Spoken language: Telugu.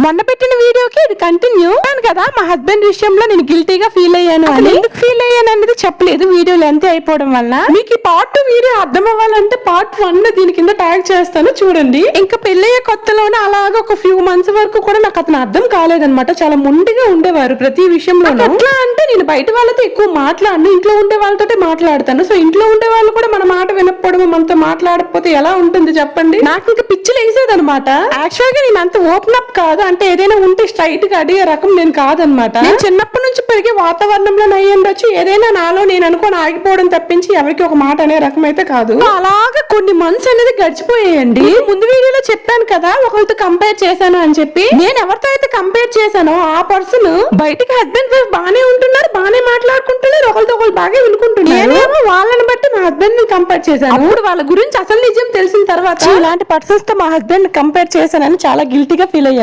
మొన్న పెట్టిన వీడియోకి ఇది కంటిన్యూ కదా. మా హస్బెండ్ విషయంలో నేను గిల్టీగా ఫీల్ అయ్యాను అని. ఎందుకు ఫీల్ అయ్యాను అనేది చెప్పలేదు వీడియో లెంత్ అయిపోవడం వల్ల. మీకు ఈ పార్ట్ 2 వీడియో అర్థం అవ్వాలంటే పార్ట్ 1 దీని కింద ట్యాగ్ చేస్తాను చూడండి. ఇంకా పెళ్ళయ్యే కొత్తలోనే అలాగా ఒక ఫ్యూ మంత్స్ వరకు కూడా నాకు అతను అర్థం కాలేదన్నమాట. చాలా మొండిగా ఉండేవారు ప్రతి విషయంలో. ఎట్లా అంటే నేను బయట వాళ్ళతో ఎక్కువ మాట్లాడను, ఇంట్లో ఉండే వాళ్ళతో మాట్లాడతాను. సో ఇంట్లో ఉండే వాళ్ళు కూడా మన మాట వినకపోవడం, మనతో మాట్లాడకపోతే ఎలా ఉంటుంది చెప్పండి. నాకు ఇంకా పిచ్చి లేసేది అనమాట. యాక్చువల్ గా నేను అంత ఓపెన్ అప్ కాదు, అంటే ఏదైనా ఉంటే స్ట్రైట్ గా అడిగే రకం నేను కాదనమాట. నేను చిన్నప్పటి నుంచి పెరిగే వాతావరణంలో అయ్యిండొచ్చు, ఏదైనా నాలో నేను అనుకోని ఆగిపోవడం తప్పించి ఎవరికి ఒక మాట అనే రకం అయితే కాదు. అలాగా కొన్ని మంత్స్ అనేది గడిచిపోయాయండి. ముందు వీడియోలో చెప్పాను కదా ఒకరితో కంపేర్ చేశాను అని చెప్పి. నేను ఎవరితో అయితే కంపేర్ చేశానో ఆ పర్సన్ బయటికి హస్బెండ్ వైఫ్ బానే ఉంటున్నారు, బానే మాట్లాడుకుంటున్నారు, ఒకరితో ఒకరు బాగా వినుకుంటున్నారు. నేనేమో వాళ్ళని బట్టి మా హస్బెండ్ ని కంపేర్ చేశాను. అప్పుడు వాళ్ళ గురించి అసలు నిజం తెలిసిన తర్వాత ఇలాంటి పర్సన్స్ తో మా హస్బెండ్ కంపేర్ చేశానని చాలా గిల్టీగా ఫీల్ అయ్యాను.